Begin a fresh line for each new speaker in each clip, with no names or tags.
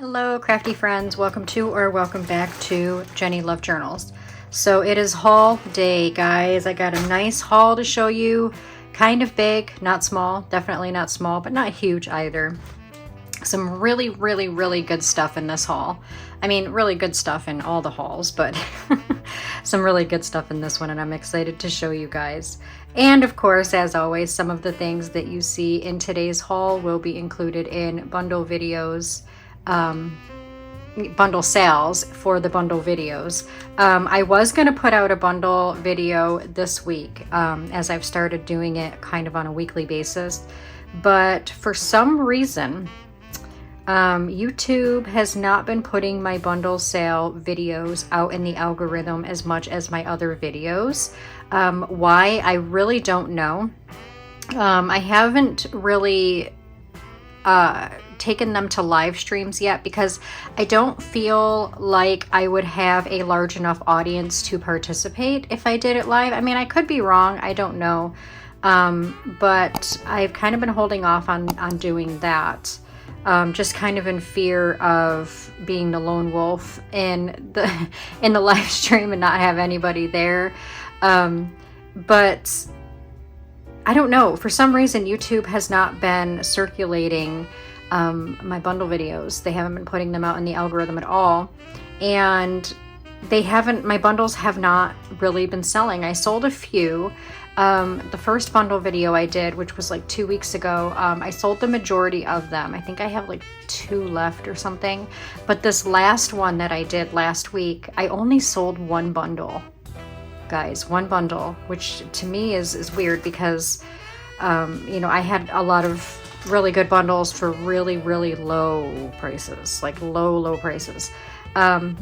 Hello crafty friends, welcome to or welcome back to Jenny Love Journals. So it is haul day, guys. I got a nice haul to show you. Kind of big, not small, definitely not small, but not huge either. Some really good stuff in this haul. I mean, really good stuff in all the hauls, but some really good stuff in this one, and I'm excited to show you guys. And of course, as always, some of the things that you see in today's haul will be included in bundle videos, bundle sales for the bundle videos. I was going to put out a bundle video this week, as I've started doing it kind of on a weekly basis, but for some reason, YouTube has not been putting my bundle sale videos out in the algorithm as much as my other videos. Why? I really don't know. I haven't really taken them to live streams yet because I don't feel like I would have a large enough audience to participate if I did it live. I mean, I could be wrong, I don't know, but I've kind of been holding off on doing that, just kind of in fear of being the lone wolf in the live stream and not have anybody there. But I don't know, for some reason YouTube has not been circulating my bundle videos. They haven't been putting them out in the algorithm at all, and my bundles have not really been selling. I sold a few. The first bundle video I did, which was like 2 weeks ago, I sold the majority of them. I think I have like 2 left or something, but this last one that I did last week, I only sold 1 bundle, guys, 1 bundle, which to me is weird because you know, I had a lot of really good bundles for really low prices, like low prices.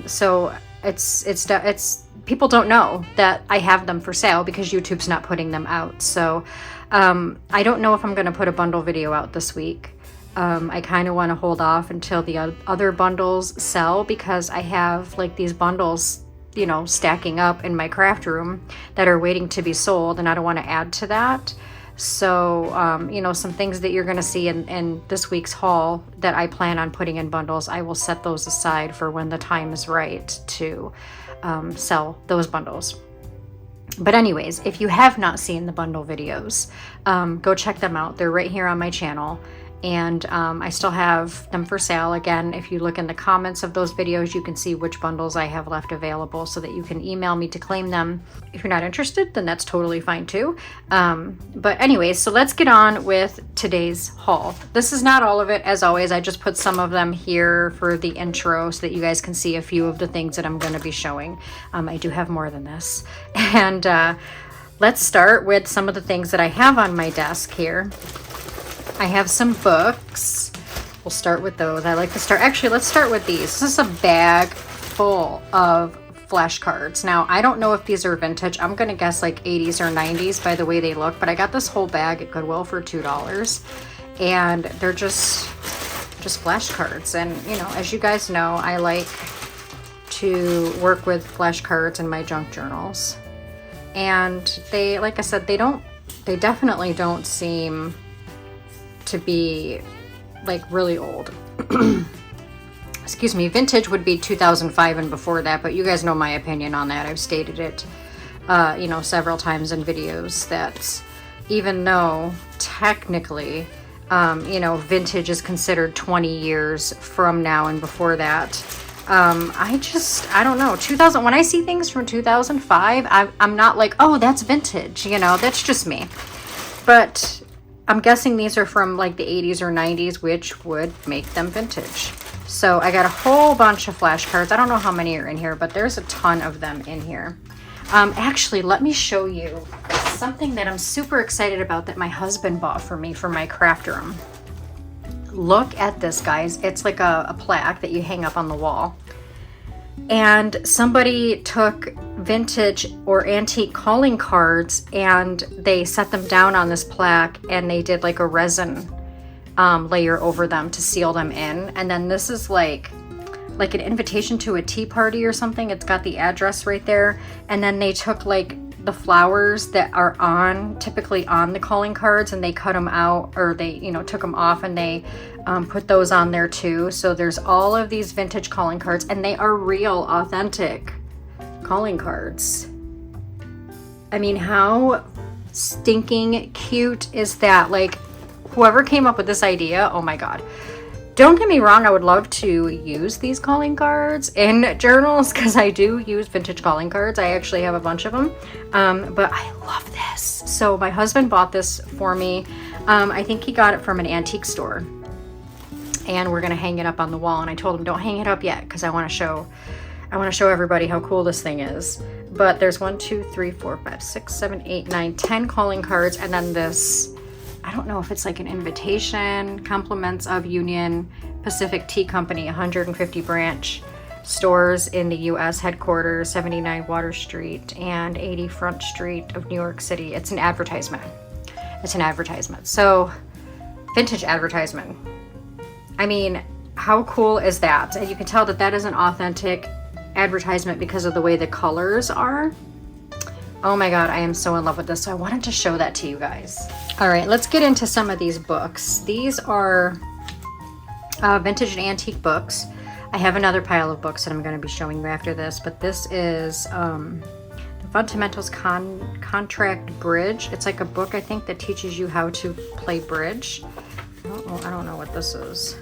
So it's people don't know that I have them for sale because YouTube's not putting them out. So I don't know if I'm going to put a bundle video out this week. I kind of want to hold off until the other bundles sell because I have like these bundles, you know, stacking up in my craft room that are waiting to be sold, and I don't want to add to that. So, you know, some things that you're going to see in this week's haul that I plan on putting in bundles, I will set those aside for when the time is right to sell those bundles. But anyways, if you have not seen the bundle videos, go check them out. They're right here on my channel. And I still have them for sale. Again, if you look in the comments of those videos, you can see which bundles I have left available so that you can email me to claim them. If you're not interested, then that's totally fine too. But anyways, so let's get on with today's haul. This is not all of it, as always. I just put some of them here for the intro so that you guys can see a few of the things that I'm going to be showing. I do have more than this. And let's start with some of the things that I have on my desk here. I have some books. We'll start with those. I like to start, actually, let's start with these. This is a bag full of flashcards. Now, I don't know if these are vintage. I'm going to guess like 80s or 90s by the way they look, but I got this whole bag at Goodwill for $2. And they're just flashcards. And, you know, as you guys know, I like to work with flashcards in my junk journals. And they, like I said, they definitely don't seem to be like really old. Excuse me, vintage would be 2005 and before that, but you guys know my opinion on that. I've stated it, you know, several times in videos that even though technically, you know, vintage is considered 20 years from now and before that, I don't know, when I see things from 2005, I'm not like, oh, that's vintage, you know, that's just me. But I'm guessing these are from like the 80s or 90s, which would make them vintage. So I got a whole bunch of flashcards. I don't know how many are in here, but there's a ton of them in here. Actually, let me show you something that I'm super excited about that my husband bought for me for my craft room. Look at this, guys. It's like a plaque that you hang up on the wall. And somebody took vintage or antique calling cards and they set them down on this plaque and they did like a resin layer over them to seal them in. And then this is like an invitation to a tea party or something. It's got the address right there. And then they took like the flowers that are typically on the calling cards, and they cut them out, or they, you know, took them off, and they put those on there too. So there's all of these vintage calling cards, and they are real, authentic calling cards. I mean, how stinking cute is that? Like, whoever came up with this idea, oh my God. Don't get me wrong, I would love to use these calling cards in journals, because I do use vintage calling cards. I actually have a bunch of them, but I love this. So my husband bought this for me. I think he got it from an antique store, and we're gonna hang it up on the wall. And I told him, don't hang it up yet, because I want to show everybody how cool this thing is. But there's 1, 2, 3, 4, 5, 6, 7, 8, 9, 10 calling cards, and then this, I don't know if it's like an invitation, compliments of Union Pacific Tea Company, 150 branch stores in the U.S. headquarters, 79 Water Street and 80 Front Street of New York City. It's an advertisement. It's an advertisement. So, vintage advertisement. I mean, how cool is that? And you can tell that that is an authentic advertisement because of the way the colors are. Oh my God, I am so in love with this. So I wanted to show that to you guys. All right, let's get into some of these books. These are vintage and antique books. I have another pile of books that I'm going to be showing you after this, but this is the Fundamentals Contract Bridge. It's like a book, I think, that teaches you how to play bridge. I don't know what this is.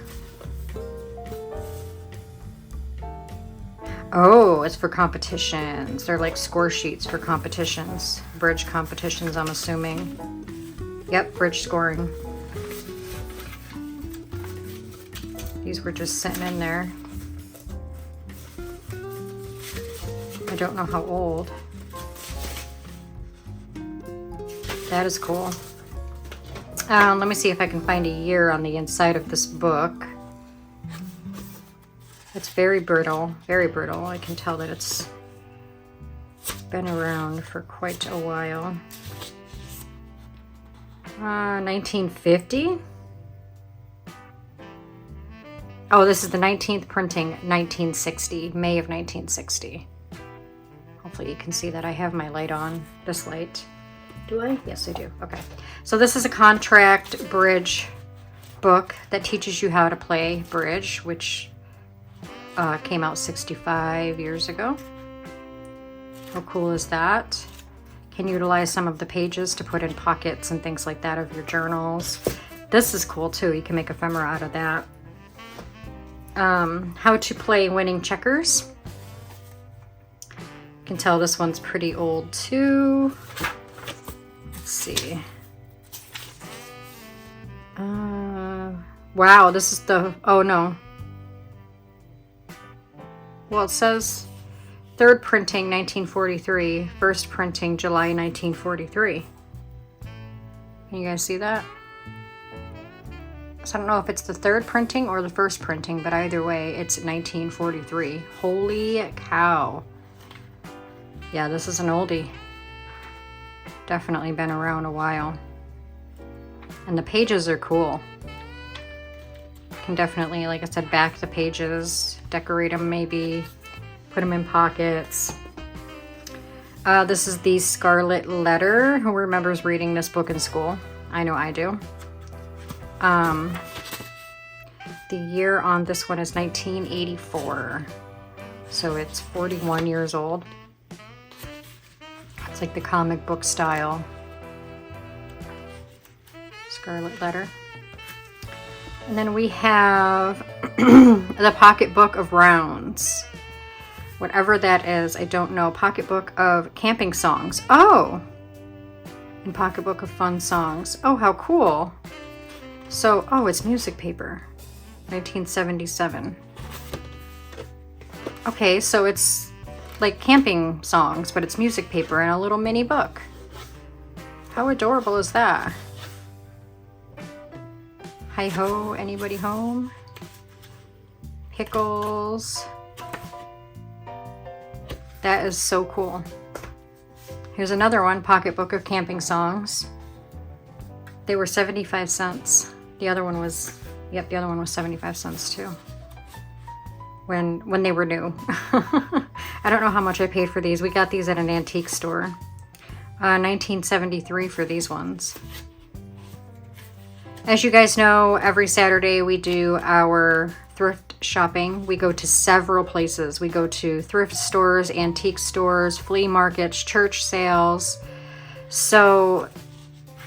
Oh, it's for competitions. They're like score sheets for competitions. Bridge competitions, I'm assuming. Yep, bridge scoring. These were just sitting in there. I don't know how old. That is cool. Let me see if I can find a year on the inside of this book. It's very brittle, very brittle. I can tell that it's been around for quite a while. 1950? Oh, this is the 19th printing, 1960, May of 1960. Hopefully you can see that I have my light on, this light. Do I? Yes, I do. Okay. So this is a contract bridge book that teaches you how to play bridge, which came out 65 years ago. How cool is that? Can utilize some of the pages to put in pockets and things like that of your journals. This is cool too. You can make ephemera out of that. How to play winning checkers. You can tell this one's pretty old too. Let's see. Wow, this is the, oh no. Well, it says third printing 1943, first printing July 1943. Can you guys see that? So I don't know if it's the third printing or the first printing, but either way, it's 1943. Holy cow. Yeah, this is an oldie. Definitely been around a while. And the pages are cool. Can definitely, like I said, back the pages, decorate them maybe, put them in pockets. This is the Scarlet Letter. Who remembers reading this book in school? I know I do. The year on this one is 1984. So it's 41 years old. It's like the comic book style. Scarlet Letter. And then we have the Pocketbook of Rounds. Whatever that is, I don't know. Pocketbook of Camping Songs. Oh! And Pocketbook of Fun Songs. Oh, how cool. So, oh, it's music paper. 1977. Okay, so it's like camping songs, but it's music paper in a little mini book. How adorable is that? Hi ho, anybody home? Pickles. That is so cool. Here's another one, Pocketbook of Camping Songs. They were 75 cents. The other one was, yep, the other one was 75 cents too. When they were new. I don't know how much I paid for these. We got these at an antique store. 1973 for these ones. As you guys know, every Saturday we do our thrift shopping. We go to several places. We go to thrift stores, antique stores, flea markets, church sales. So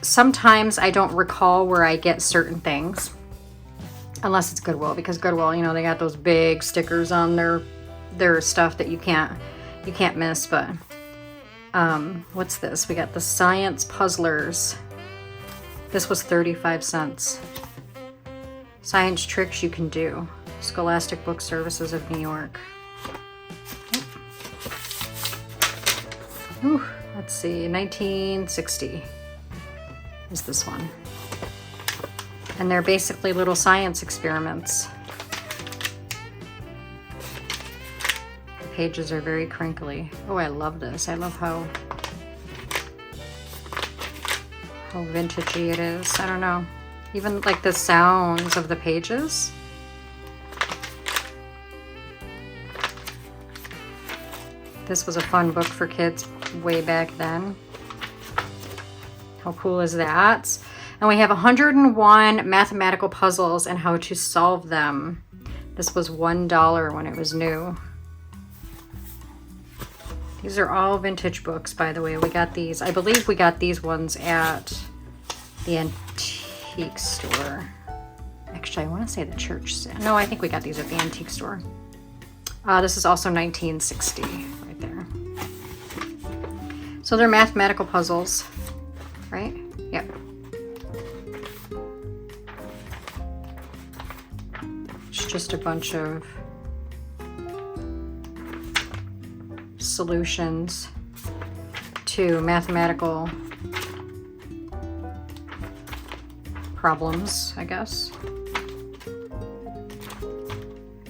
sometimes I don't recall where I get certain things, unless it's Goodwill, because Goodwill, you know, they got those big stickers on their stuff that you can't miss. But what's this? We got the Science Puzzlers. This was 35 cents. Science Tricks You Can Do. Scholastic Book Services of New York. Ooh, let's see, 1960 is this one. And they're basically little science experiments. The pages are very crinkly. Oh, I love this. I love how vintagey it is. I don't know. Even like the sounds of the pages. This was a fun book for kids way back then. How cool is that? And we have 101 mathematical puzzles and how to solve them. This was $1 when it was new. These are all vintage books, by the way. We got these. I believe we got these ones at the antique store. Actually, I want to say the church. No, I think we got these at the antique store. This is also 1960 right there. So they're mathematical puzzles, right? Yep. It's just a bunch of solutions to mathematical problems, I guess.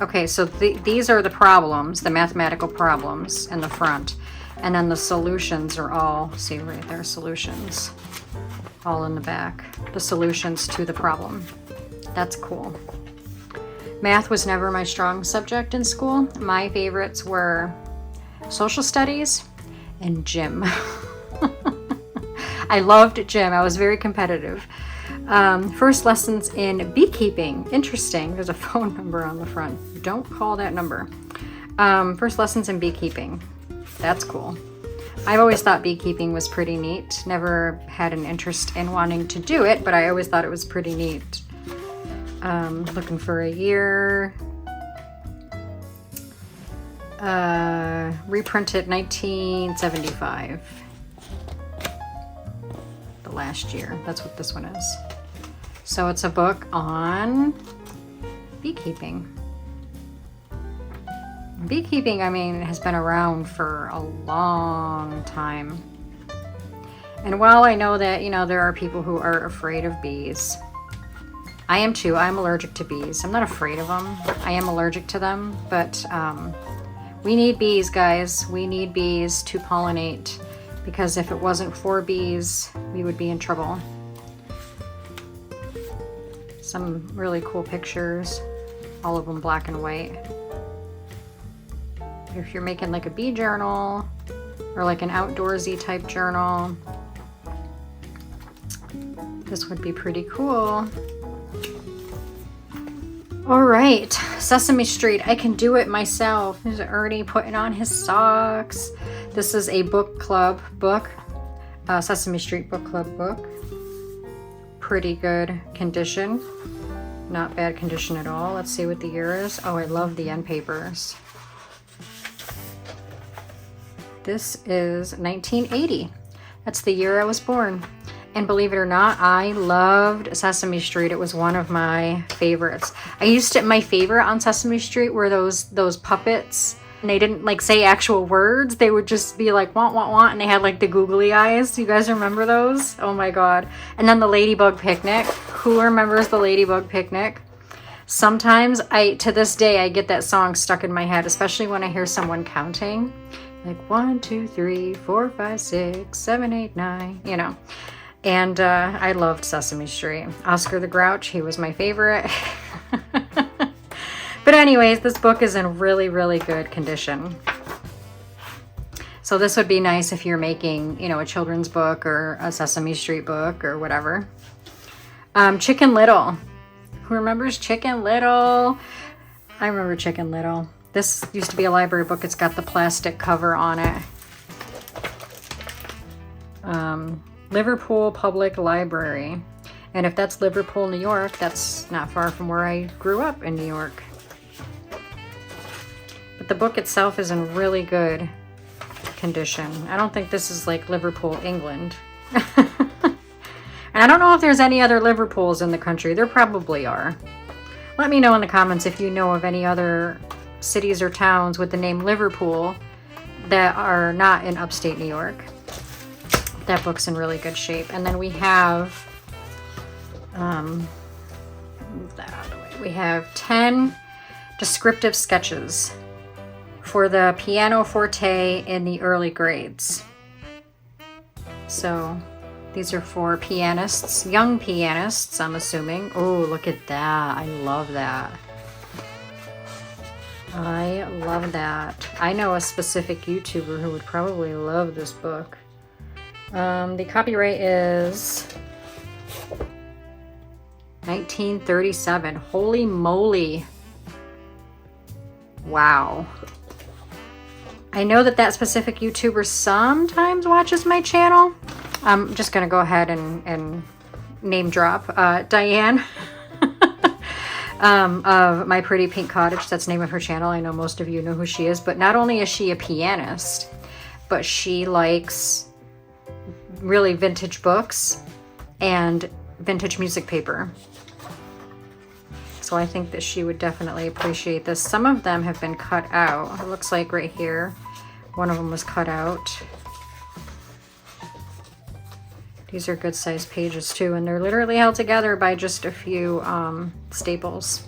Okay, so these are the problems, the mathematical problems in the front. And then the solutions are all, see right there, solutions. All in the back. The solutions to the problem. That's cool. Math was never my strong subject in school. My favorites were social studies and gym. I loved gym. I was very competitive. First lessons in beekeeping. Interesting. There's a phone number on the front. Don't call that number. First lessons in beekeeping. That's cool. I've always thought beekeeping was pretty neat. Never had an interest in wanting to do it, but I always thought it was pretty neat. Looking for a year. Reprinted 1975. The last year. That's what this one is. So it's a book on beekeeping. Beekeeping, I mean, has been around for a long time. And while I know that, you know, there are people who are afraid of bees, I am too. I'm allergic to bees. I'm not afraid of them. I am allergic to them, but we need bees, guys. We need bees to pollinate, because if it wasn't for bees, we would be in trouble. Some really cool pictures, all of them black and white. If you're making like a bee journal or like an outdoorsy type journal, this would be pretty cool. All right, Sesame Street, I can do it myself. There's Ernie putting on his socks. This is a book club book, Sesame Street book club book. Pretty good condition. Not bad condition at all. Let's see what the year is. Oh, I love the end papers. This is 1980. That's the year I was born. And believe it or not, I loved Sesame Street. It was one of my favorites. My favorite on Sesame Street were those puppets. And they didn't like say actual words. They would just be like, want, want, want. And they had like the googly eyes. You guys remember those? Oh my God. And then the Ladybug Picnic. Who remembers the Ladybug Picnic? Sometimes to this day, I get that song stuck in my head, especially when I hear someone counting. Like 1, 2, 3, 4, 5, 6, 7, 8, 9, you know. And I loved Sesame Street. Oscar the Grouch, he was my favorite. But anyways, this book is in really, really good condition. So this would be nice if you're making, you know, a children's book or a Sesame Street book or whatever. Chicken Little. Who remembers Chicken Little? I remember Chicken Little. This used to be a library book. It's got the plastic cover on it. Liverpool Public Library. And if that's Liverpool, New York, that's not far from where I grew up in New York. But the book itself is in really good condition. I don't think this is like Liverpool, England. And I don't know if there's any other Liverpools in the country. There probably are. Let me know in the comments if you know of any other cities or towns with the name Liverpool that are not in upstate New York. That book's in really good shape. And then we have, move that out of the way. We have 10 descriptive sketches for the pianoforte in the early grades. So these are for pianists, young pianists, I'm assuming. Oh, look at that. I love that. I love that. I know a specific YouTuber who would probably love this book. The copyright is 1937. Holy moly. Wow. I know that specific YouTuber sometimes watches my channel. I'm just going to go ahead and name drop Diane of My Pretty Pink Cottage. That's the name of her channel. I know most of you know who she is. But not only is she a pianist, but she likes really vintage books and vintage music paper. So I think that she would definitely appreciate this. Some of them have been cut out. It looks like right here, one of them was cut out. These are good sized pages too, and they're literally held together by just a few staples.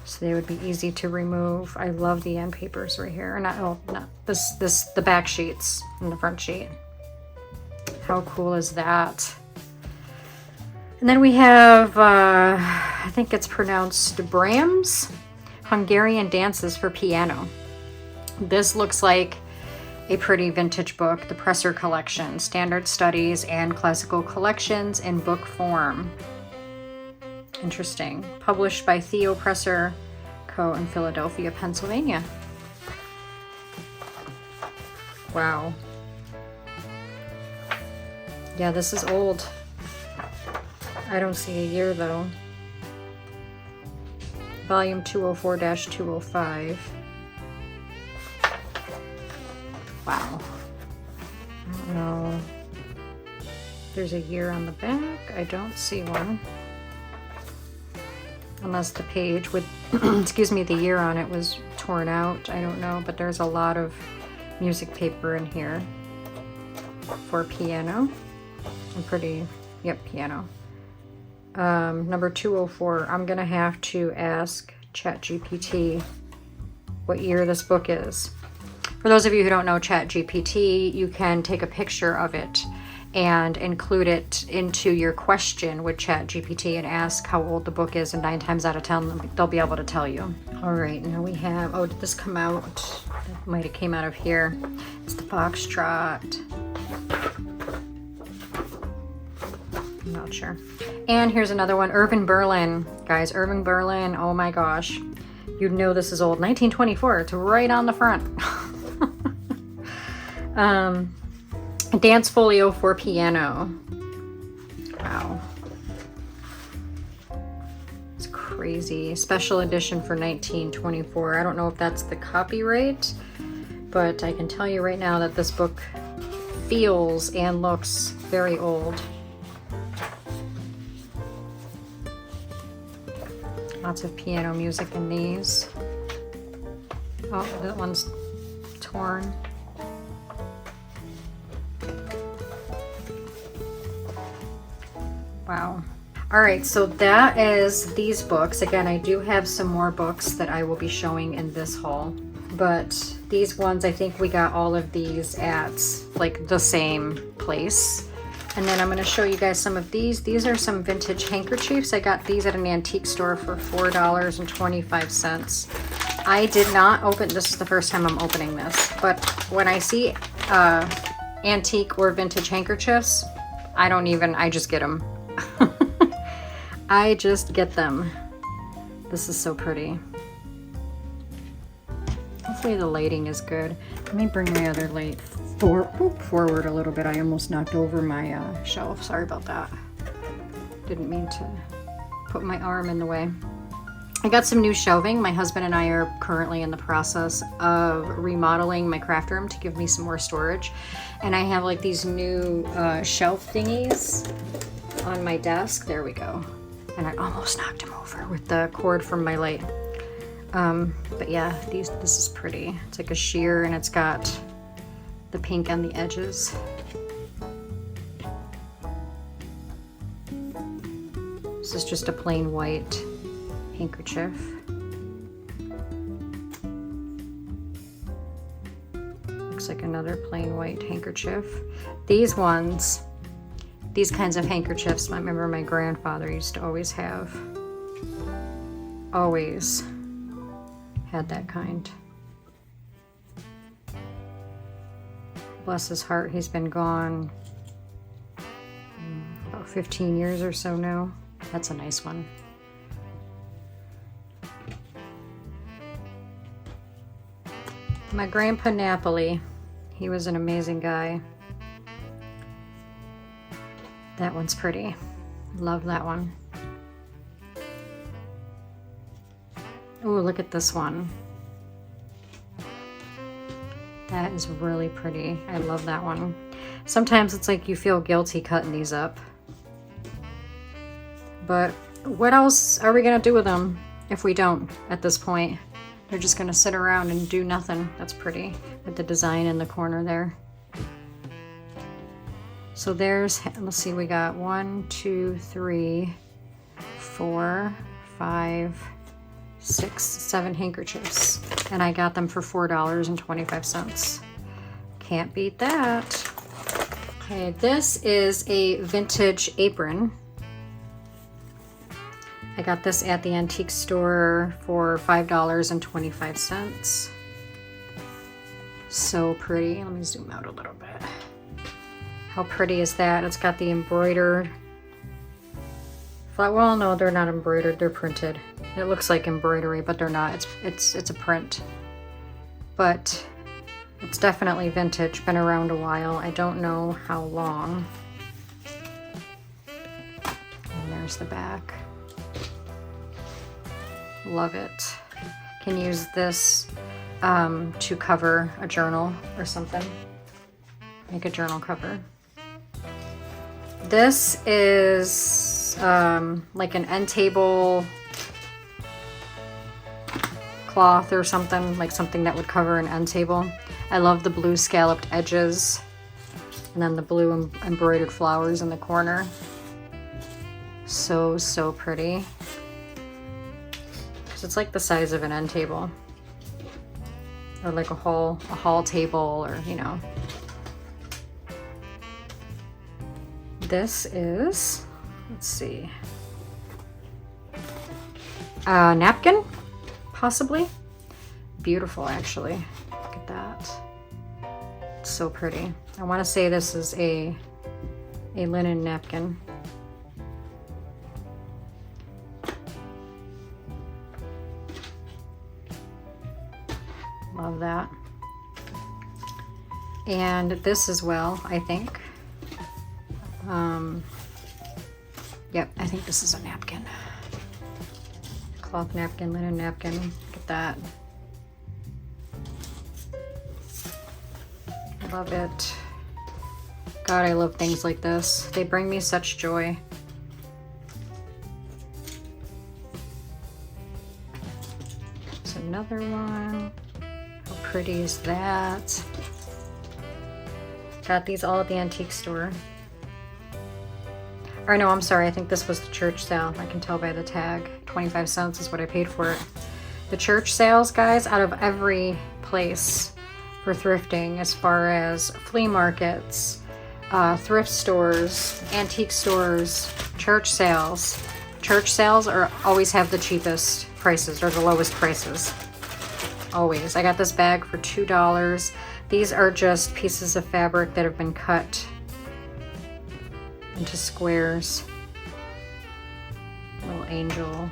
So they would be easy to remove. I love the end papers right here. Not the back sheets and the front sheet. How cool is that? And then we have, I think it's pronounced Brahms, Hungarian Dances for Piano. This looks like a pretty vintage book, the Presser Collection, Standard Studies and Classical Collections in book form. Interesting. Published by Theo Presser Co. in Philadelphia, Pennsylvania. Wow. Yeah, this is old. I don't see a year though. Volume 204-205. Wow. I don't know. There's a year on the back. I don't see one. Unless the page with, excuse me, the year on it was torn out. I don't know, but there's a lot of music paper in here for piano. I'm pretty, yep, piano. Number 204. I'm gonna have to ask ChatGPT what year this book is. For those of you who don't know ChatGPT, you can take a picture of it and include it into your question with ChatGPT and ask how old the book is, and 9 times out of 10 they'll be able to tell you. All right, now we have, oh, did this come out? It might have came out of here. It's the Foxtrot. I'm not sure. And here's another one, Irving Berlin. Guys, Irving Berlin, oh my gosh. You'd know this is old. 1924, it's right on the front. Dance Folio for Piano. Wow. It's crazy. Special edition for 1924. I don't know if that's the copyright, but I can tell you right now that this book feels and looks very old. Lots of piano music in these. Oh, that one's torn. Wow. All right, so that is these books. Again, I do have some more books that I will be showing in this haul, but these ones, I think we got all of these at like the same place. And then I'm going to show you guys some of these. These are some vintage handkerchiefs. I got these at an antique store for $4.25. I did not open, this is the first time I'm opening this, but when I see antique or vintage handkerchiefs, I just get them. I just get them. This is so pretty. Hopefully the lighting is good. Let me bring my other light forward a little bit. I almost knocked over my shelf. Sorry about that. Didn't mean to put my arm in the way. I got some new shelving. My husband and I are currently in the process of remodeling my craft room to give me some more storage. And I have like these new shelf thingies on my desk. There we go. And I almost knocked him over with the cord from my light. But yeah, this is pretty. It's like a sheer and it's got the pink on the edges. This is just a plain white handkerchief. Looks like another plain white handkerchief. These ones, these kinds of handkerchiefs, I remember my grandfather used to always have. Always had that kind. Bless his heart, he's been gone about 15 years or so now. That's a nice one. My grandpa Napoli, he was an amazing guy. That one's pretty. Love that one. Ooh, look at this one. That is really pretty. I love that one. Sometimes it's like you feel guilty cutting these up. But what else are we gonna do with them if we don't at this point? They're just gonna sit around and do nothing. That's pretty with the design in the corner there. So there's, let's see, we got 1, 2, 3, 4, 5, 6, 7 handkerchiefs. And I got them for $4.25. Can't beat that. Okay, this is a vintage apron. I got this at the antique store for $5.25. So pretty. Let me zoom out a little bit. How pretty is that? It's got the embroidered. Well, no, they're not embroidered. They're printed. It looks like embroidery, but they're not. It's a print. But it's definitely vintage. Been around a while. I don't know how long. And there's the back. Love it. Can use this to cover a journal or something. Make a journal cover. This is like an end table cloth or something, like something that would cover an end table. I love the blue scalloped edges and then the blue embroidered flowers in the corner. So, so pretty. It's like the size of an end table or like a hall table, or you know. This is, let's see, a napkin, possibly. Beautiful, actually. Look at that. It's so pretty. I want to say this is a linen napkin. Love that. And this as well, I think. Yep, I think this is a napkin. Cloth napkin, linen napkin. Look at that. Love it. God, I love things like this. They bring me such joy. There's another one. How pretty is that? Got these all at the antique store. Or no, I'm sorry, I think this was the church sale. I can tell by the tag. 25 cents is what I paid for it. The church sales, guys, out of every place for thrifting, as far as flea markets, thrift stores, antique stores, church sales. Church sales always have the cheapest prices or the lowest prices. always. I got this bag for $2. These are just pieces of fabric that have been cut into squares. Little angel.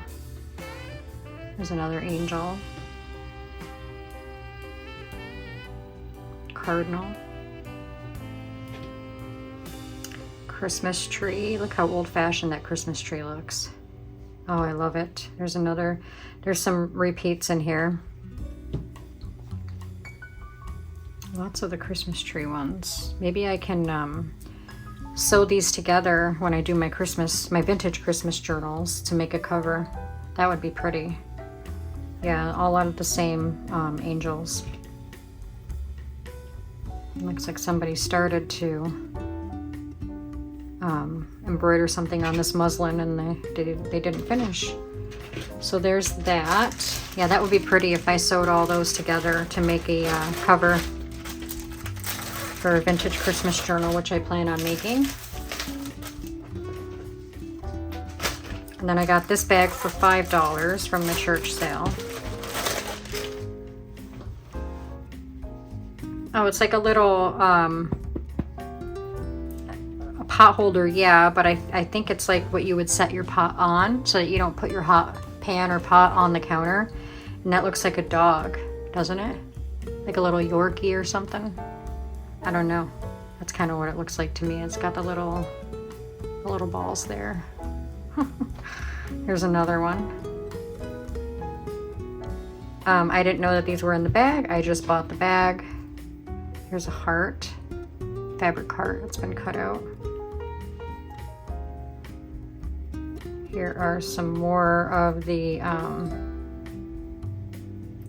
There's another angel. Cardinal. Christmas tree. Look how old-fashioned that Christmas tree looks. Oh, I love it. There's some repeats in here. Lots of the Christmas tree ones. Maybe I can sew these together when I do my vintage Christmas journals to make a cover. That would be pretty. Yeah, all out of the same angels. It looks like somebody started to embroider something on this muslin and they didn't finish. So there's that. Yeah, that would be pretty if I sewed all those together to make a cover for a vintage Christmas journal, which I plan on making. And then I got this bag for $5 from the church sale. Oh, it's like a little a pot holder, yeah, but I think it's like what you would set your pot on so that you don't put your hot pan or pot on the counter. And that looks like a dog, doesn't it? Like a little Yorkie or something. I don't know. That's kind of what it looks like to me. It's got the little balls there. Here's another one. I didn't know that these were in the bag. I just bought the bag. Here's a heart, fabric heart that's been cut out. Here are some more of the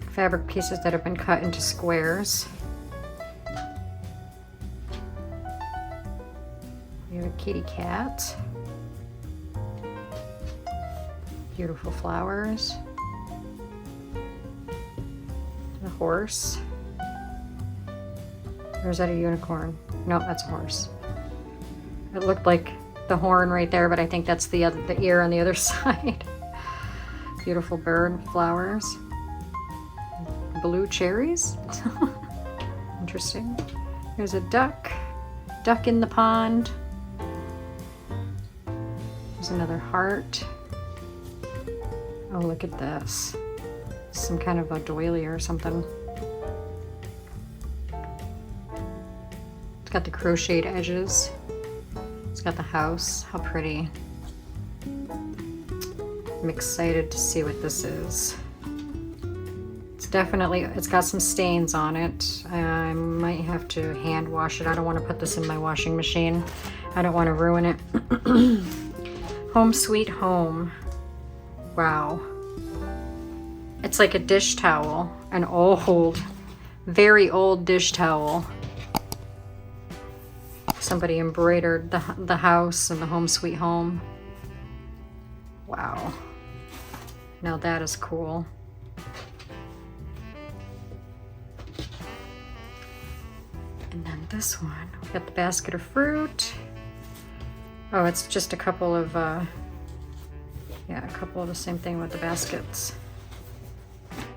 fabric pieces that have been cut into squares. We have a kitty cat. Beautiful flowers. A horse. Or is that a unicorn? No, that's a horse. It looked like the horn right there, but I think that's the ear on the other side. Beautiful bird, flowers. Blue cherries. Interesting. There's a duck. Duck in the pond. There's another heart. Oh, look at this. Some kind of a doily or something. It's got the crocheted edges. It's got the house. How pretty. I'm excited to see what this is. It's got some stains on it. I might have to hand wash it. I don't want to put this in my washing machine. I don't want to ruin it. Home Sweet Home. Wow. It's like a dish towel. An old, very old dish towel. Somebody embroidered the house and the Home Sweet Home. Wow. Now that is cool. And then this one, we got the basket of fruit. Oh, it's just a couple of, yeah, a couple of the same thing with the baskets.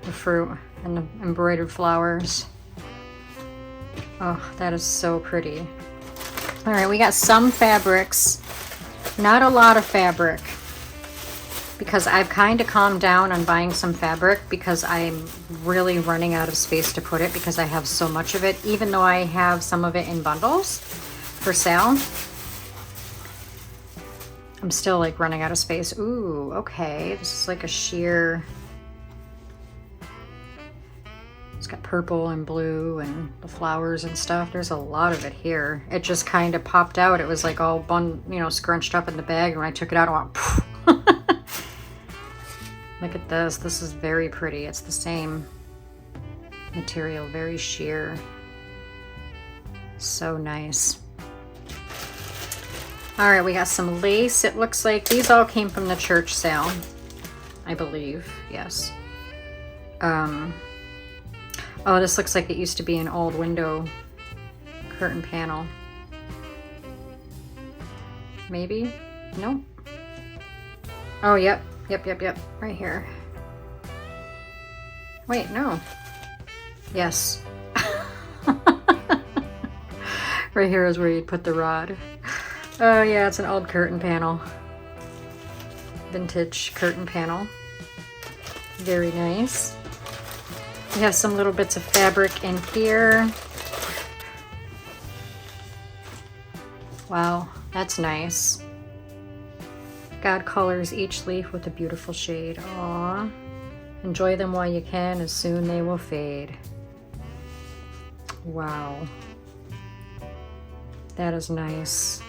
The fruit and the embroidered flowers. Oh, that is so pretty. All right, we got some fabrics, not a lot of fabric, because I've kind of calmed down on buying some fabric because I'm really running out of space to put it because I have so much of it, even though I have some of it in bundles for sale. I'm still like running out of space. Ooh, okay, this is like a sheer. It's got purple and blue and the flowers and stuff. There's a lot of it here. It just kind of popped out. It was like all scrunched up in the bag, and when I took it out, I went, poof. Look at this. This is very pretty. It's the same material, very sheer. So nice. All right, we got some lace. It looks like these all came from the church sale, I believe. Yes. Oh, this looks like it used to be an old window curtain panel. Maybe? No? Oh, yep. Yep. Right here. Wait, no. Yes. Right here is where you'd put the rod. Oh yeah, it's an old curtain panel. Vintage curtain panel. Very nice. We have some little bits of fabric in here. Wow, that's nice. God colors each leaf with a beautiful shade. Aww. Enjoy them while you can, as soon they will fade. Wow. That is nice.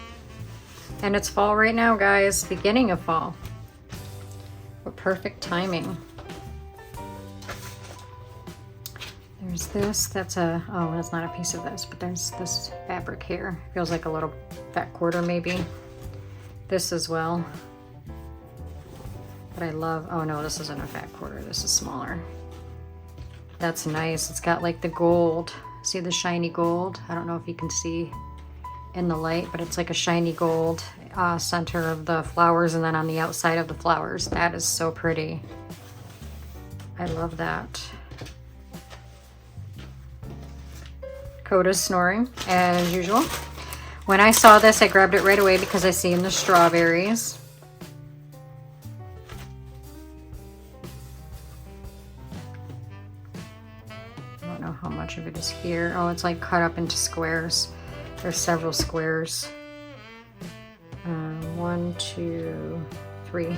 And it's fall right now, guys. Beginning of fall. What perfect timing. There's this. That's a, oh, that's not a piece of this, but there's this fabric here. Feels like a little fat quarter maybe. This as well. But I love, oh no, this isn't a fat quarter. This is smaller. That's nice. It's got like the gold. See the shiny gold? I don't know if you can see in the light, but it's like a shiny gold center of the flowers, and then on the outside of the flowers. That is so pretty. I love that. Coda's snoring as usual. When I saw this, I grabbed it right away because I see in the strawberries. I don't know how much of it is here. Oh, it's like cut up into squares. There's several squares. 1, 2, 3.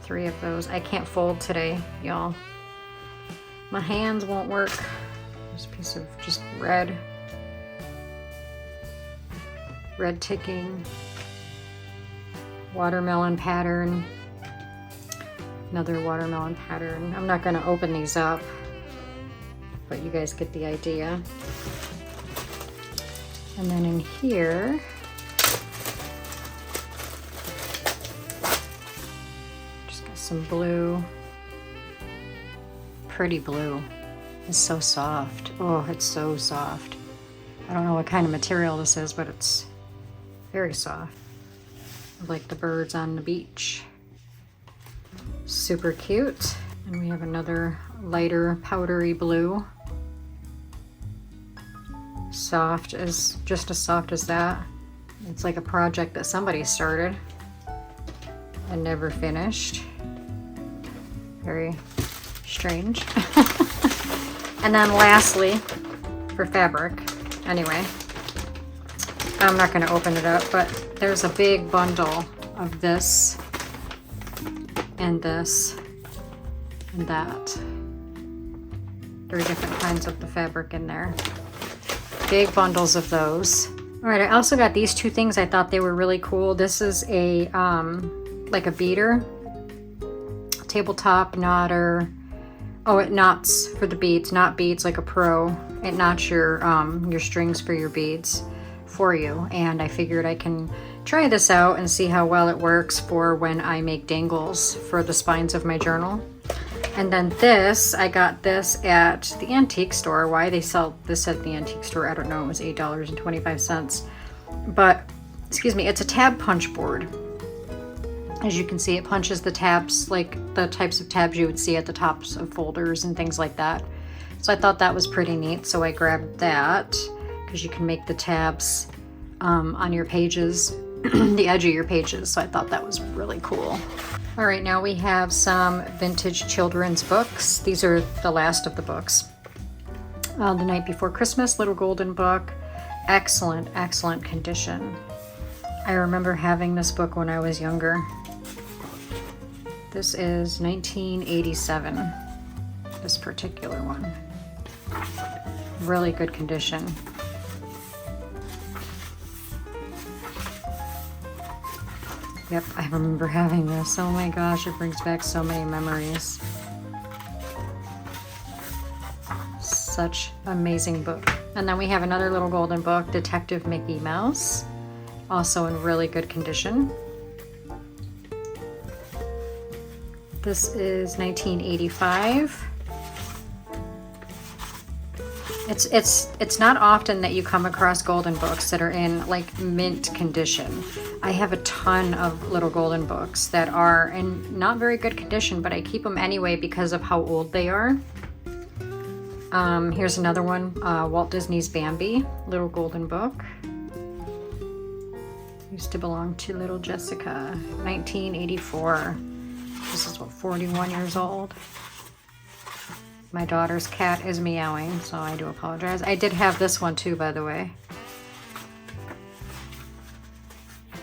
Three of those. I can't fold today, y'all. My hands won't work. There's a piece of just red ticking. Watermelon pattern. Another watermelon pattern. I'm not gonna open these up, but you guys get the idea. And then in here, just got some blue. Pretty blue. It's so soft. Oh, it's so soft. I don't know what kind of material this is, but it's very soft. Like the birds on the beach. Super cute. And we have another lighter powdery blue. Soft, as just as soft as that. It's like a project that somebody started and never finished. Very strange. And then lastly, for fabric, anyway, I'm not going to open it up, but there's a big bundle of this and this and that. 3 different kinds of the fabric in there. Big bundles of those. All right, I also got these 2 things. I thought they were really cool. This is a like a beater, tabletop knotter. Oh, it knots for the beads, knot beads like a pro. It knots your strings for your beads for you. And I figured I can try this out and see how well it works for when I make dangles for the spines of my journal. And then this, I got this at the antique store. Why they sell this at the antique store, I don't know. It was $8.25. But, excuse me, it's a tab punch board. As you can see, it punches the tabs, like the types of tabs you would see at the tops of folders and things like that. So I thought that was pretty neat, so I grabbed that because you can make the tabs on your pages, the edge of your pages, so I thought that was really cool. All right, now we have some vintage children's books. These are the last of the books. The Night Before Christmas, Little Golden Book. Excellent, excellent condition. I remember having this book when I was younger. This is 1987, this particular one. Really good condition. Yep, I remember having this. Oh my gosh, it brings back so many memories. Such amazing book. And then we have another little golden book, Detective Mickey Mouse. Also in really good condition. This is 1985. It's not often that you come across golden books that are in like mint condition. I have a ton of little golden books that are in not very good condition, but I keep them anyway because of how old they are. Here's another one, Walt Disney's Bambi, little golden book. Used to belong to little Jessica, 1984. This is what, 41 years old. My daughter's cat is meowing, so I do apologize. I did have this one too, by the way.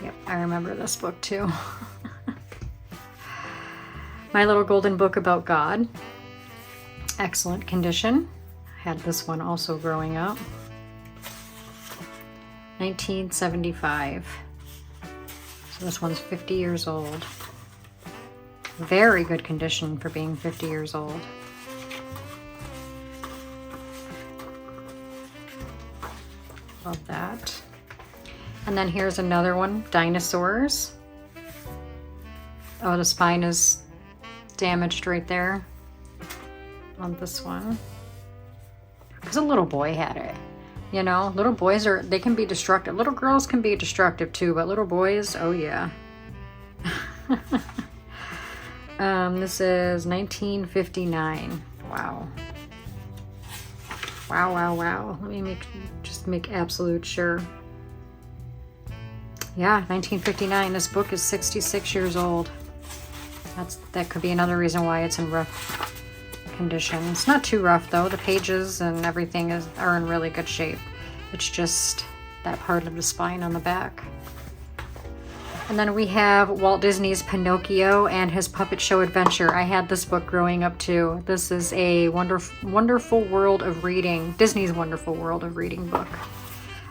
Yep, I remember this book too. My Little Golden Book About God. Excellent condition. Had this one also growing up. 1975. So this one's 50 years old. Very good condition for being 50 years old. Love that. And then here's another one, Dinosaurs. Oh, the spine is damaged right there on this one. Because a little boy had it. You know, little boys they can be destructive. Little girls can be destructive too, but little boys, oh yeah. This is 1959. Wow. Wow, wow, wow. Let me just make absolute sure. Yeah, 1959. This book is 66 years old. That could be another reason why it's in rough condition. It's not too rough though. The pages and everything are in really good shape. It's just that part of the spine on the back. And then we have Walt Disney's Pinocchio and His Puppet Show Adventure. I had this book growing up too. This is a wonderful world of reading. Disney's Wonderful World of Reading book.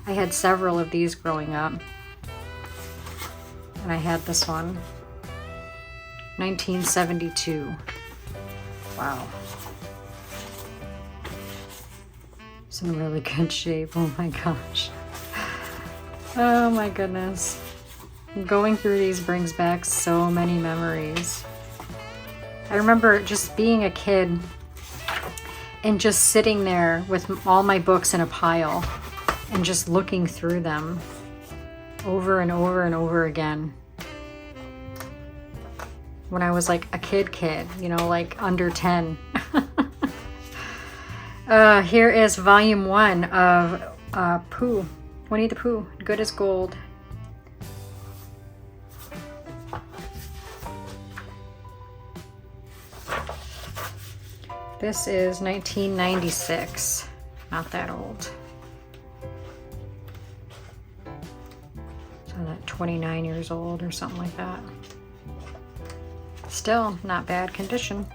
I had several of these growing up. And I had this one, 1972. Wow. It's in really good shape. Oh my gosh. Oh my goodness. Going through these brings back so many memories. I remember just being a kid and just sitting there with all my books in a pile and just looking through them over and over and over again. When I was like a kid, you know, like under 10. Here is volume 1 of Pooh, Winnie the Pooh, Good as Gold. This is 1996, not that old. So that 29 years old or something like that. Still not bad condition.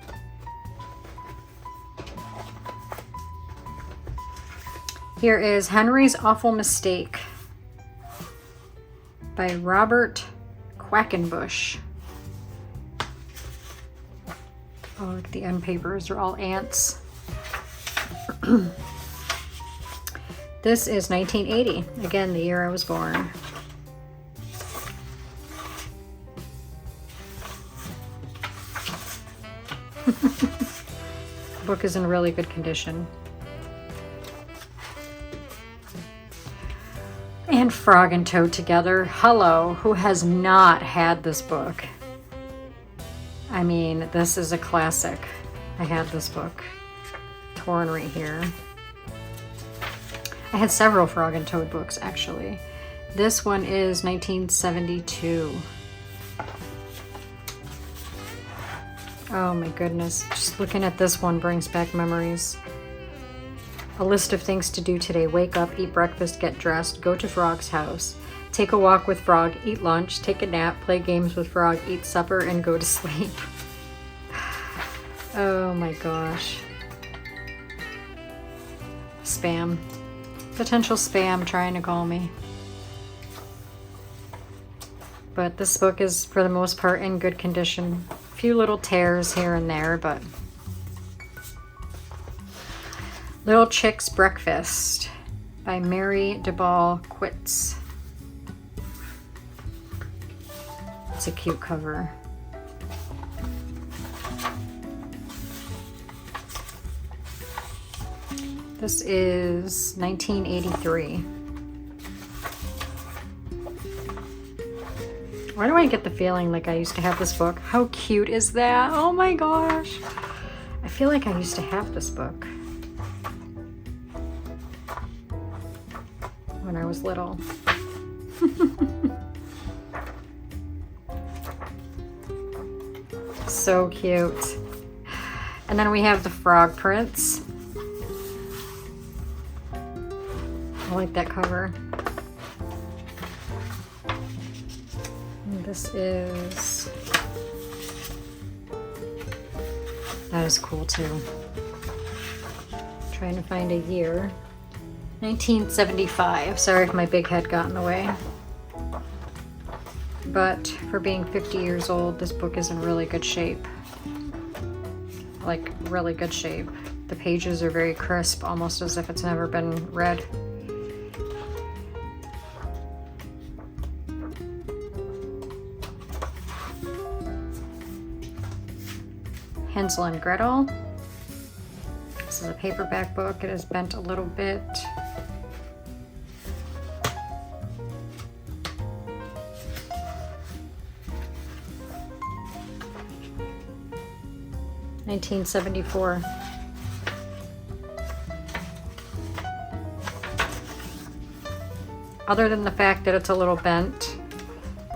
Here is Henry's Awful Mistake by Robert Quackenbush. Oh, look at the end papers, they're all ants. This is 1980, again, the year I was born. The book is in really good condition. And Frog and Toad Together. Hello, who has not had this book? I mean, this is a classic. I had this book torn right here. I had several Frog and Toad books, actually. This one is 1972. Oh my goodness, just looking at this one brings back memories. A list of things to do today. Wake up, eat breakfast, get dressed, go to Frog's house, take a walk with Frog, eat lunch, take a nap, play games with Frog, eat supper, and go to sleep. Oh my gosh. Spam. Potential spam trying to call me. But this book is, for the most part, in good condition. A few little tears here and there, but... Little Chick's Breakfast by Mary DeBall Quitz. It's a cute cover. This is 1983. Why do I get the feeling like I used to have this book? How cute is that? Oh my gosh. I feel like I used to have this book when I was little. So cute. And then we have the frog prints. I like that cover. And this is... That is cool too. Trying to find a year. 1975. Sorry if my big head got in the way. But for being 50 years old, this book is in really good shape. Like, really good shape. The pages are very crisp, almost as if it's never been read. Hansel and Gretel. This is a paperback book. It is bent a little bit. $1974. Other than the fact that it's a little bent,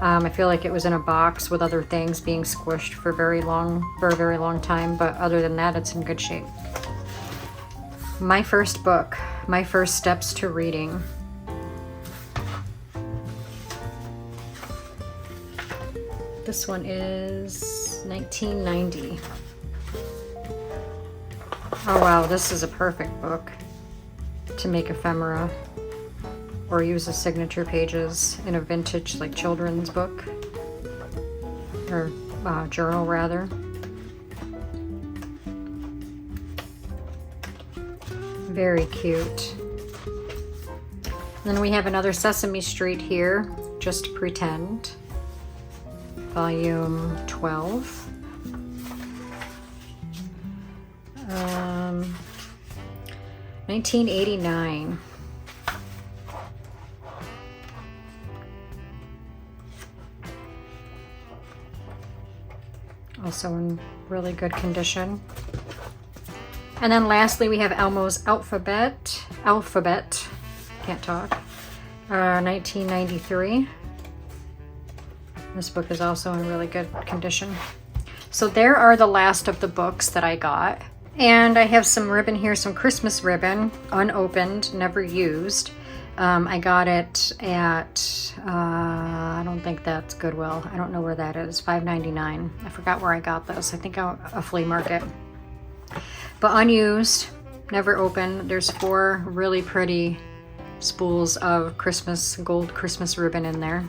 I feel like it was in a box with other things being squished for a very long time, but other than that, it's in good shape. My first book, my first steps to reading. This one is 1990. Oh wow, this is a perfect book to make ephemera or use as signature pages in a vintage, like, children's book or journal rather. Very cute. Then we have another Sesame Street here, Just Pretend, volume 12. 1989. Also in really good condition. And then lastly, we have Elmo's Alphabet, can't talk, 1993. This book is also in really good condition. So there are the last of the books that I got. And I have some ribbon here, some Christmas ribbon, unopened, never used. I got it at, I don't think that's Goodwill. I don't know where that is, $5.99. I forgot where I got this. I think a flea market. But unused, never opened. There's 4 really pretty spools of gold Christmas ribbon in there.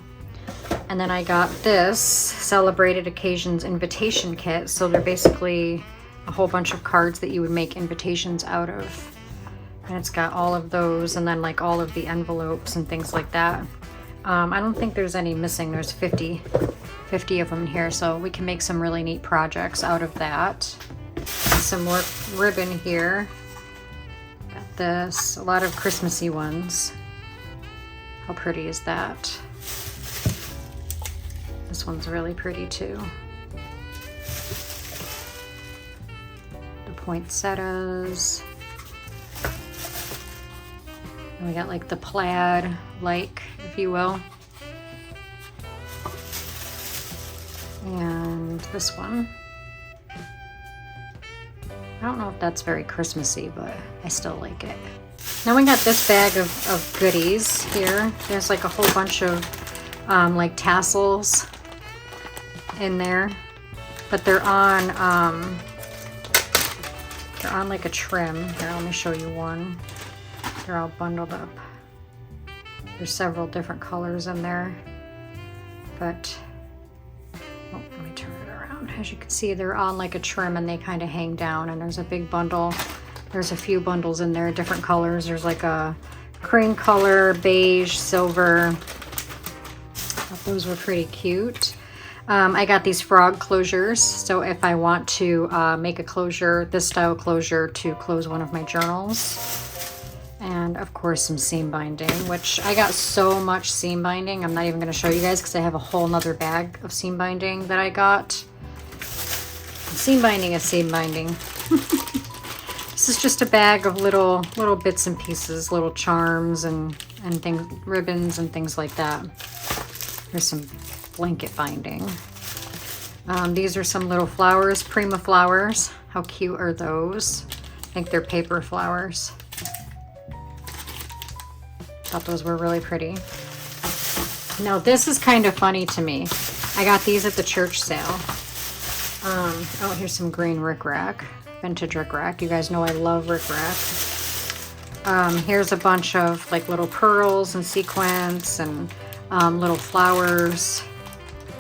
And then I got this Celebrated Occasions invitation kit. So they're basically a whole bunch of cards that you would make invitations out of. And it's got all of those and then like all of the envelopes and things like that. I don't think there's any missing. There's 50 of them here. So we can make some really neat projects out of that. Some more ribbon here. Got this, a lot of Christmassy ones. How pretty is that? This one's really pretty too. The poinsettias. And we got like the plaid, like, if you will. And this one. I don't know if that's very Christmassy, but I still like it. Now we got this bag of goodies here. There's like a whole bunch of like tassels in there, but they're on like a trim. Here, let me show you one. They're all bundled up. There's several different colors in there, but oh, let me turn it around. As you can see, they're on like a trim and they kind of hang down, and there's a big bundle. There's a few bundles in there, different colors. There's like a cream color, beige, silver. Thought those were pretty cute. I got these frog closures, so if I want to make a closure, this style closure to close one of my journals, And of course some seam binding, which I got so much seam binding. I'm not even going to show you guys because I have a whole nother bag of seam binding that I got. Seam binding is seam binding. This is just a bag of little bits and pieces, little charms and things, ribbons and things like that. Here's some blanket binding. These are some little flowers, Prima flowers. How cute are those? I think they're paper flowers. Thought those were really pretty. Now this is kind of funny to me. I got these at the church sale. Oh, here's some green rickrack, vintage rickrack. You guys know I love rickrack. Here's a bunch of like little pearls and sequins and little flowers.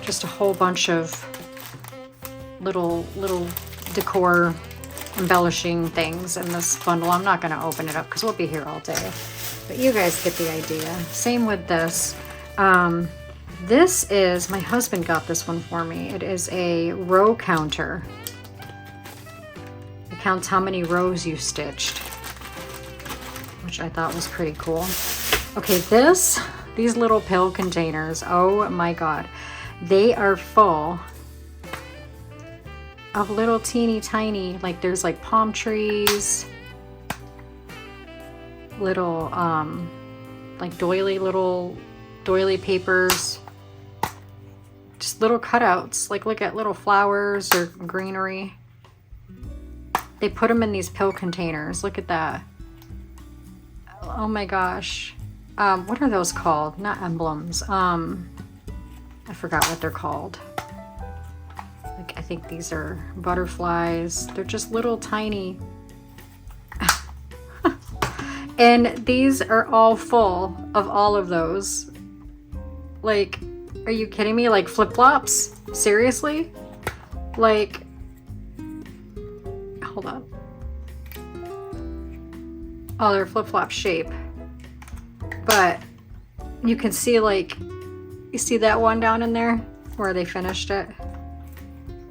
Just a whole bunch of little decor embellishing things in this bundle. I'm not going to open it up because we'll be here all day. But you guys get the idea. Same with this. This is, my husband got this one for me. It is a row counter. It counts how many rows you stitched, which I thought was pretty cool. Okay, these little pill containers, oh my God. They are full of little teeny tiny, like there's like palm trees, little like little doily papers, just little cutouts, like look at little flowers or greenery. They put them in these pill containers. Look at that. Oh my gosh. What are those called? Not emblems. I forgot what they're called. Like, I think these are butterflies. They're just little tiny. And these are all full of all of those. Like, are you kidding me? Like flip-flops? Seriously? Like, hold on. Oh, they're flip-flop shape. But you can see, like, you see that one down in there where they finished it?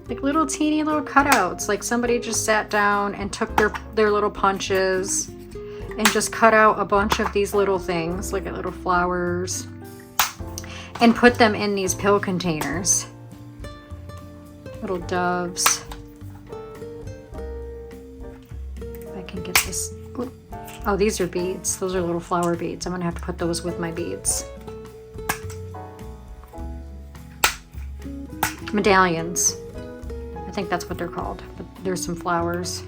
Like little teeny little cutouts. Like somebody just sat down and took their little punches and just cut out a bunch of these little things. Look at little flowers. And put them in these pill containers. Little doves. If I can get this. Oh, these are beads. Those are little flower beads. I'm gonna have to put those with my beads. Medallions. I think that's what they're called. But there's some flowers.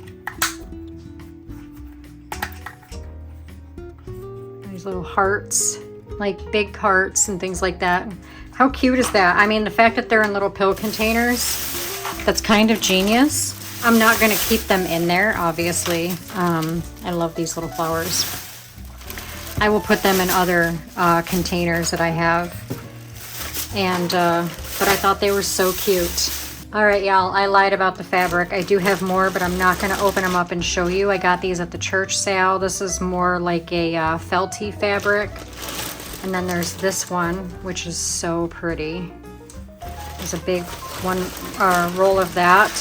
These little hearts, like big hearts and things like that. How cute is that? I mean, the fact that they're in little pill containers, that's kind of genius. I'm not going to keep them in there, obviously. I love these little flowers. I will put them in other containers that I have. And but I thought they were so cute. All right, y'all, I lied about the fabric. I do have more, but I'm not going to open them up and show you. I got these at the church sale. This is more like a felty fabric. And then there's this one, which is so pretty. There's a big one roll of that.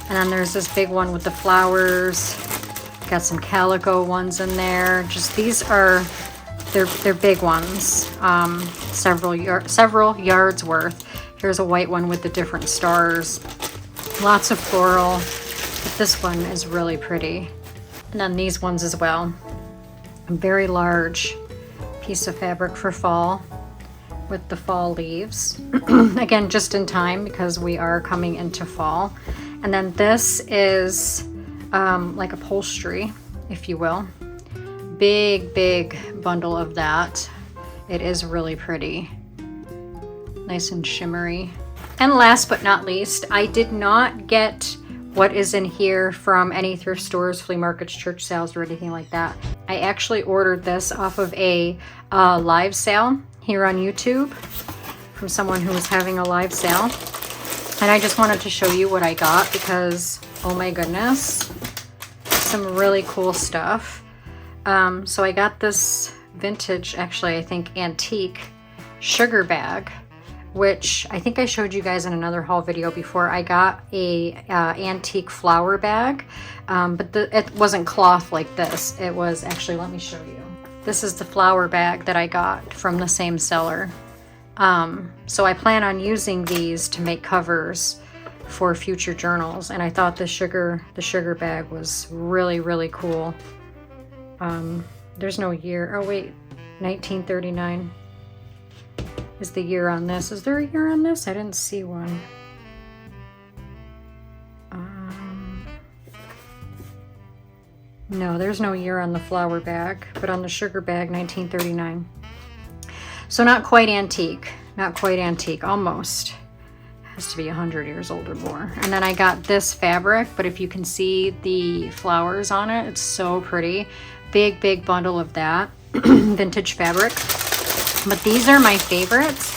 And then there's this big one with the flowers. Got some calico ones in there. Just these are, they're big ones. Several yards worth. Here's a white one with the different stars. Lots of floral. But this one is really pretty. And then these ones as well. A very large piece of fabric for fall with the fall leaves. Again, just in time because we are coming into fall. And then this is like upholstery, if you will. Big bundle of that. It is really pretty. Nice and shimmery. And last but not least, I did not get what is in here from any thrift stores, flea markets, church sales, or anything like that. I actually ordered this off of a live sale here on YouTube from someone who was having a live sale. And I just wanted to show you what I got because, oh my goodness, some really cool stuff. So I got this vintage, actually I think antique sugar bag which I think I showed you guys in another haul video before. I got a antique flower bag, but it wasn't cloth like this. It was actually, let me show you. This is the flower bag that I got from the same seller. So I plan on using these to make covers for future journals, and I thought the sugar bag was really, really cool. There's no year. Oh wait, 1939 is the year on this. Is there a year on this? I didn't see one. No, there's no year on the flower bag, but on the sugar bag, 1939. So not quite antique, almost. Has to be 100 years old or more. And then I got this fabric, but if you can see the flowers on it, it's so pretty. Big bundle of that vintage fabric. But these are my favorites.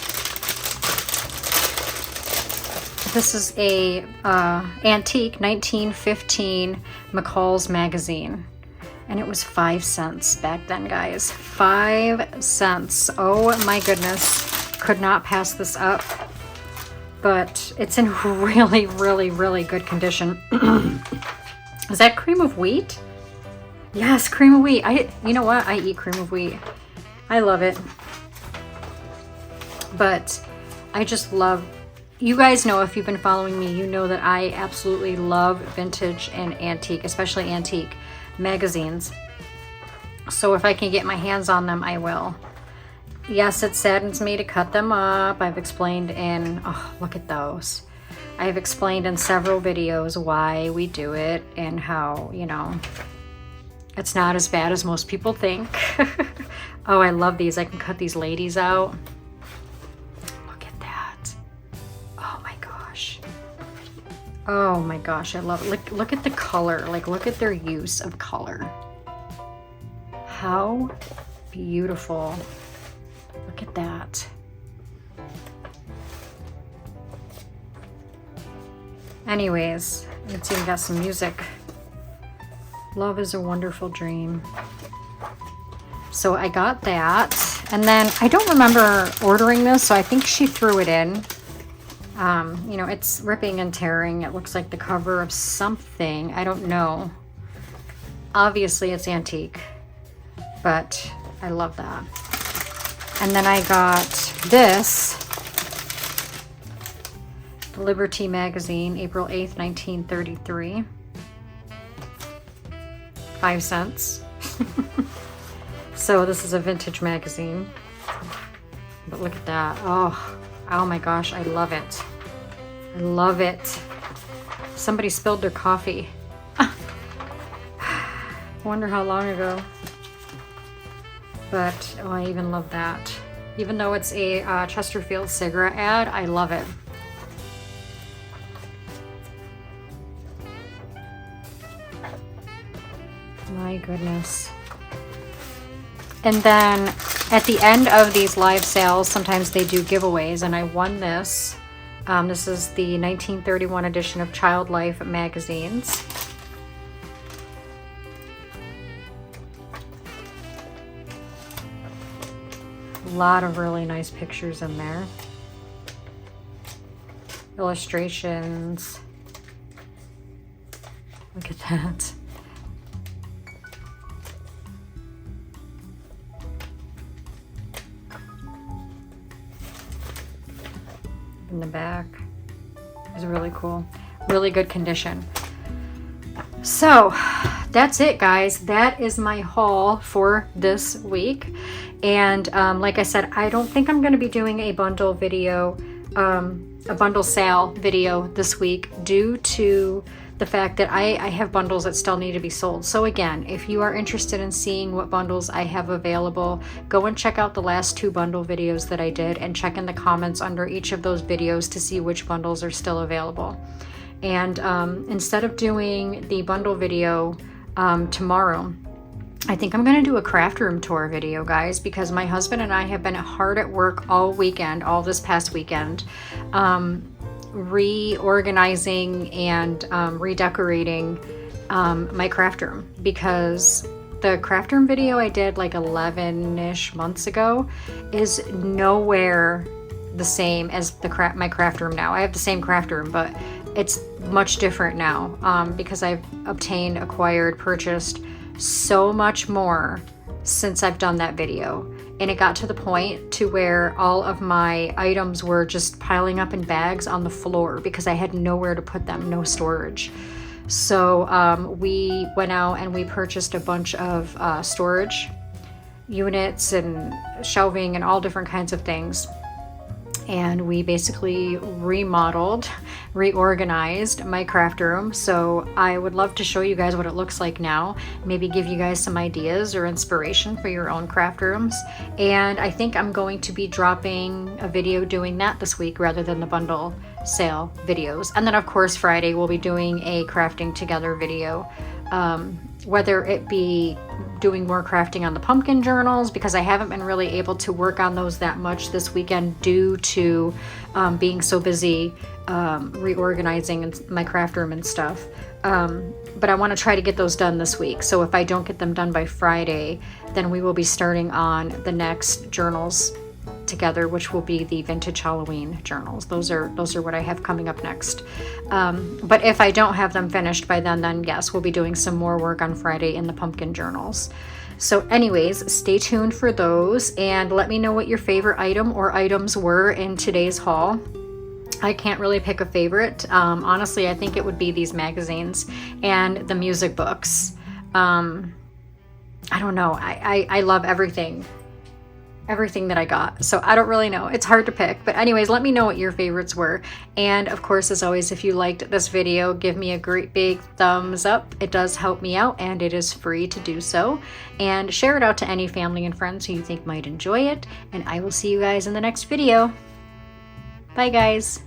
This is a antique 1915 McCall's magazine, and it was 5 cents back then, guys. 5 cents. Oh my goodness, could not pass this up. But it's in really good condition. Is that cream of wheat? Yes, cream of wheat. You know what? I eat cream of wheat. I love it. But I just love, you guys know, if you've been following me, you know that I absolutely love vintage and antique, especially antique magazines. So if I can get my hands on them, I will. Yes, it saddens me to cut them up. I've explained in, oh, look at those. I've explained in several videos why we do it and how, you know, it's not as bad as most people think. Oh, I love these. I can cut these ladies out. Look at that. Oh my gosh. Oh my gosh, I love it. Look at the color. Like, look at their use of color. How beautiful. Look at that. Anyways, it's even got some music. Love is a wonderful dream. So I got that. And then I don't remember ordering this, so I think she threw it in. You know, it's ripping and tearing. It looks like the cover of something. I don't know. Obviously, it's antique, but I love that. And then I got this, the Liberty magazine, April 8th, 1933. 5 cents. So this is a vintage magazine. But look at that. Oh my gosh, I love it. I love it. Somebody spilled their coffee. Wonder how long ago. But, oh, I even love that. Even though it's a Chesterfield cigarette ad, I love it. My goodness. And then at the end of these live sales, sometimes they do giveaways, and I won this. This is the 1931 edition of Child Life magazines. A lot of really nice pictures in there. Illustrations. Look at that. In the back is really cool. Really good condition. So that's it, guys. That is my haul for this week. And like I said, I don't think I'm going to be doing a bundle video, a bundle sale video this week due to the fact that I have bundles that still need to be sold. So again, if you are interested in seeing what bundles I have available, go and check out the last 2 bundle videos that I did and check in the comments under each of those videos to see which bundles are still available. And instead of doing the bundle video tomorrow, I think I'm going to do a craft room tour video, guys, because my husband and I have been hard at work all weekend, all this past weekend, reorganizing and redecorating my craft room, because the craft room video I did like 11-ish months ago is nowhere the same as my craft room now. I have the same craft room, but it's much different now because I've acquired, purchased so much more since I've done that video. And it got to the point to where all of my items were just piling up in bags on the floor because I had nowhere to put them, no storage. So we went out and we purchased a bunch of storage units and shelving and all different kinds of things. And we basically reorganized my craft room. So I would love to show you guys what it looks like now, maybe give you guys some ideas or inspiration for your own craft rooms. And I think I'm going to be dropping a video doing that this week rather than the bundle sale videos. And then of course Friday we'll be doing a crafting together video, whether it be doing more crafting on the pumpkin journals, because I haven't been really able to work on those that much this weekend due to being so busy reorganizing my craft room and stuff. But I want to try to get those done this week. So if I don't get them done by Friday, then we will be starting on the next journals together, which will be the vintage Halloween journals. Those are what I have coming up next. But if I don't have them finished by then yes, we'll be doing some more work on Friday in the pumpkin journals. So anyways, stay tuned for those and let me know what your favorite item or items were in today's haul. I can't really pick a favorite. Honestly, I think it would be these magazines and the music books. I don't know. I love everything that I got. So I don't really know. It's hard to pick. But anyways, let me know what your favorites were. And of course, as always, if you liked this video, give me a great big thumbs up. It does help me out and it is free to do so. And share it out to any family and friends who you think might enjoy it. And I will see you guys in the next video. Bye guys.